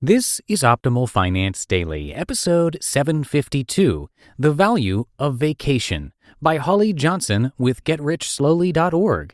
This is Optimal Finance Daily, episode 752, The Value of Vacation, by Holly Johnson with GetRichSlowly.org.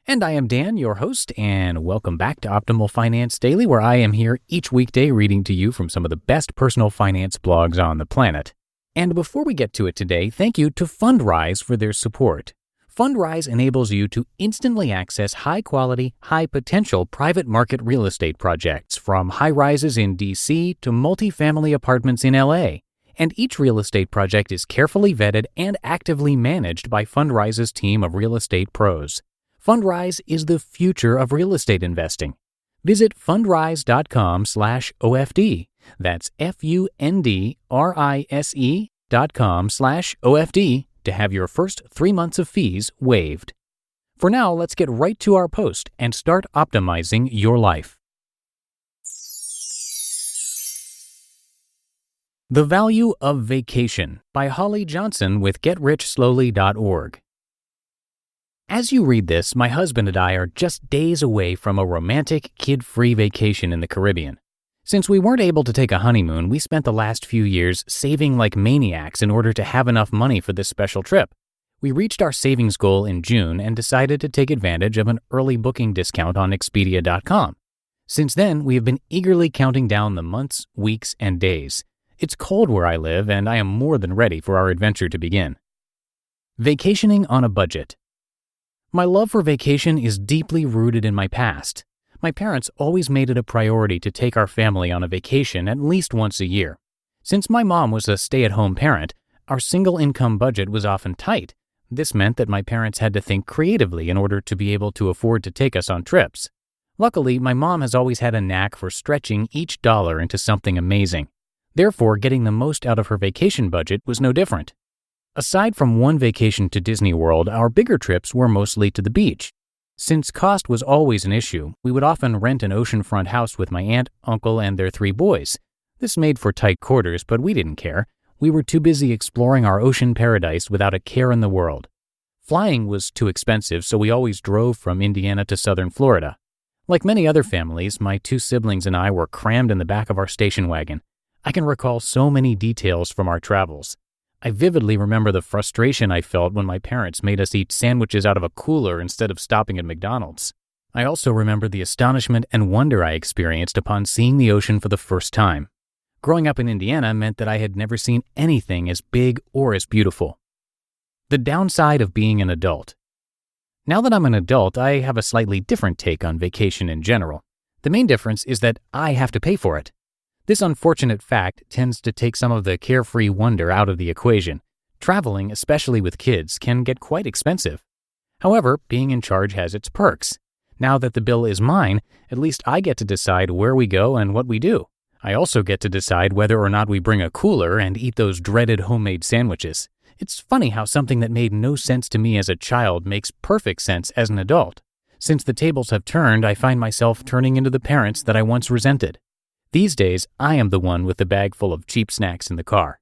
And I am Dan, your host, and welcome back to Optimal Finance Daily, where I am here each weekday reading to you from some of the best personal finance blogs on the planet. And before we get to it today, thank you to Fundrise for their support. Fundrise enables you to instantly access high-quality, high-potential private market real estate projects, from high-rises in D.C. to multifamily apartments in L.A., and each real estate project is carefully vetted and actively managed by Fundrise's team of real estate pros. Fundrise is the future of real estate investing. Visit fundrise.com/OFD. That's FUNDRISE.com/OFD. to have your first 3 months of fees waived. For now, let's get right to our post and start optimizing your life. The Value of Vacation by Holly Johnson with GetRichSlowly.org. As you read this, my husband and I are just days away from a romantic, kid-free vacation in the Caribbean. Since we weren't able to take a honeymoon, we spent the last few years saving like maniacs in order to have enough money for this special trip. We reached our savings goal in June and decided to take advantage of an early booking discount on Expedia.com. Since then, we have been eagerly counting down the months, weeks, and days. It's cold where I live, and I am more than ready for our adventure to begin. Vacationing on a budget. My love for vacation is deeply rooted in my past. My parents always made it a priority to take our family on a vacation at least once a year. Since my mom was a stay-at-home parent, our single-income budget was often tight. This meant that my parents had to think creatively in order to be able to afford to take us on trips. Luckily, my mom has always had a knack for stretching each dollar into something amazing. Therefore, getting the most out of her vacation budget was no different. Aside from one vacation to Disney World, our bigger trips were mostly to the beach. Since cost was always an issue, we would often rent an oceanfront house with my aunt, uncle, and their 3 boys. This made for tight quarters, but we didn't care. We were too busy exploring our ocean paradise without a care in the world. Flying was too expensive, so we always drove from Indiana to southern Florida. Like many other families, my 2 siblings and I were crammed in the back of our station wagon. I can recall so many details from our travels. I vividly remember the frustration I felt when my parents made us eat sandwiches out of a cooler instead of stopping at McDonald's. I also remember the astonishment and wonder I experienced upon seeing the ocean for the first time. Growing up in Indiana meant that I had never seen anything as big or as beautiful. The downside of being an adult. Now that I'm an adult, I have a slightly different take on vacation in general. The main difference is that I have to pay for it. This unfortunate fact tends to take some of the carefree wonder out of the equation. Traveling, especially with kids, can get quite expensive. However, being in charge has its perks. Now that the bill is mine, at least I get to decide where we go and what we do. I also get to decide whether or not we bring a cooler and eat those dreaded homemade sandwiches. It's funny how something that made no sense to me as a child makes perfect sense as an adult. Since the tables have turned, I find myself turning into the parents that I once resented. These days, I am the one with the bag full of cheap snacks in the car.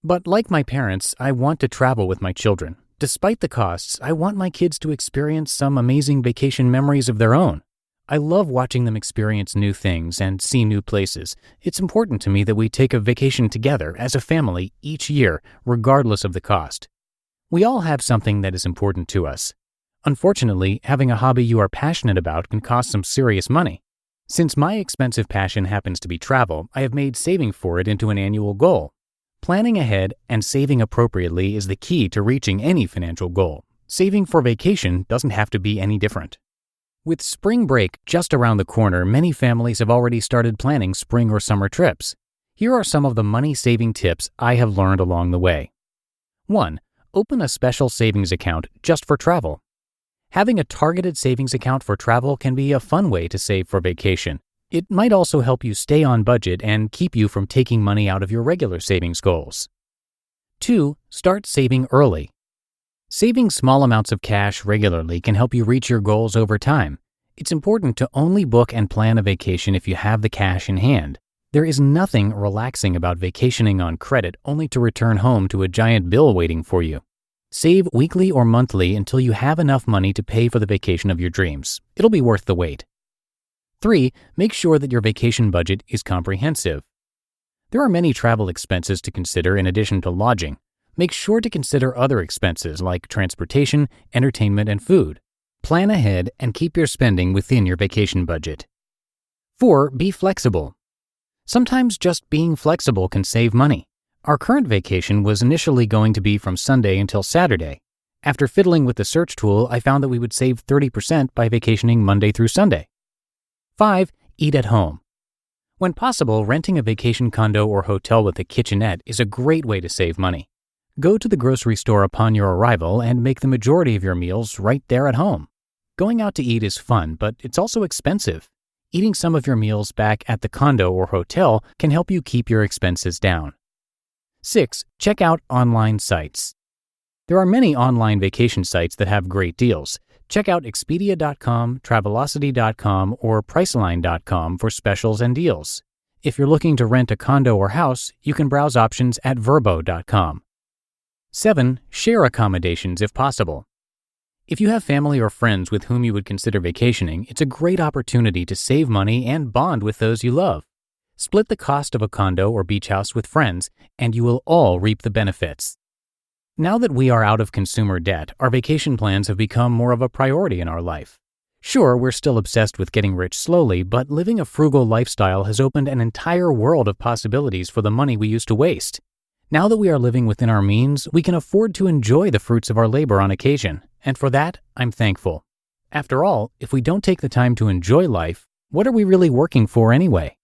But like my parents, I want to travel with my children. Despite the costs, I want my kids to experience some amazing vacation memories of their own. I love watching them experience new things and see new places. It's important to me that we take a vacation together as a family each year, regardless of the cost. We all have something that is important to us. Unfortunately, having a hobby you are passionate about can cost some serious money. Since my expensive passion happens to be travel, I have made saving for it into an annual goal. Planning ahead and saving appropriately is the key to reaching any financial goal. Saving for vacation doesn't have to be any different. With spring break just around the corner, many families have already started planning spring or summer trips. Here are some of the money-saving tips I have learned along the way. 1. Open a special savings account just for travel. Having a targeted savings account for travel can be a fun way to save for vacation. It might also help you stay on budget and keep you from taking money out of your regular savings goals. 2. Start saving early. Saving small amounts of cash regularly can help you reach your goals over time. It's important to only book and plan a vacation if you have the cash in hand. There is nothing relaxing about vacationing on credit only to return home to a giant bill waiting for you. Save weekly or monthly until you have enough money to pay for the vacation of your dreams. It'll be worth the wait. 3. Make sure that your vacation budget is comprehensive. There are many travel expenses to consider in addition to lodging. Make sure to consider other expenses like transportation, entertainment, and food. Plan ahead and keep your spending within your vacation budget. 4. Be flexible. Sometimes just being flexible can save money. Our current vacation was initially going to be from Sunday until Saturday. After fiddling with the search tool, I found that we would save 30% by vacationing Monday through Sunday. 5. Eat at home. When possible, renting a vacation condo or hotel with a kitchenette is a great way to save money. Go to the grocery store upon your arrival and make the majority of your meals right there at home. Going out to eat is fun, but it's also expensive. Eating some of your meals back at the condo or hotel can help you keep your expenses down. 6. Check out online sites. There are many online vacation sites that have great deals. Check out Expedia.com, Travelocity.com, or Priceline.com for specials and deals. If you're looking to rent a condo or house, you can browse options at Vrbo.com. 7. Share accommodations if possible. If you have family or friends with whom you would consider vacationing, it's a great opportunity to save money and bond with those you love. Split the cost of a condo or beach house with friends, and you will all reap the benefits. Now that we are out of consumer debt, our vacation plans have become more of a priority in our life. Sure, we're still obsessed with getting rich slowly, but living a frugal lifestyle has opened an entire world of possibilities for the money we used to waste. Now that we are living within our means, we can afford to enjoy the fruits of our labor on occasion, and for that, I'm thankful. After all, if we don't take the time to enjoy life, what are we really working for anyway?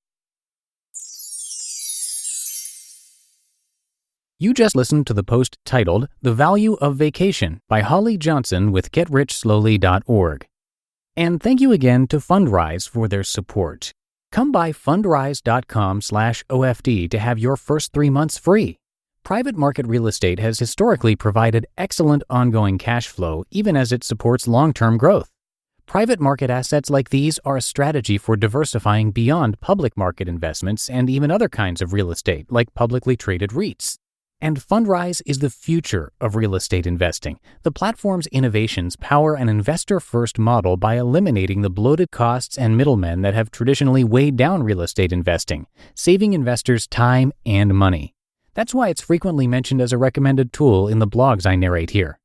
You just listened to the post titled The Value of Vacation by Holly Johnson with GetRichSlowly.org. And thank you again to Fundrise for their support. Come by fundrise.com/OFD to have your first 3 months free. Private market real estate has historically provided excellent ongoing cash flow even as it supports long-term growth. Private market assets like these are a strategy for diversifying beyond public market investments and even other kinds of real estate like publicly traded REITs. And Fundrise is the future of real estate investing. The platform's innovations power an investor-first model by eliminating the bloated costs and middlemen that have traditionally weighed down real estate investing, saving investors time and money. That's why it's frequently mentioned as a recommended tool in the blogs I narrate here.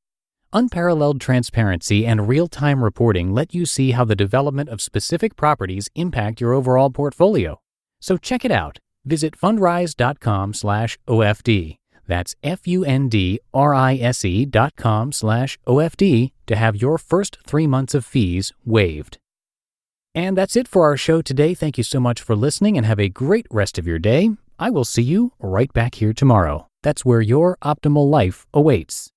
Unparalleled transparency and real-time reporting let you see how the development of specific properties impact your overall portfolio. So check it out. Visit fundrise.com/OFD. That's fundrise.com/OFD to have your first 3 months of fees waived. And that's it for our show today. Thank you so much for listening and have a great rest of your day. I will see you right back here tomorrow. That's where your optimal life awaits.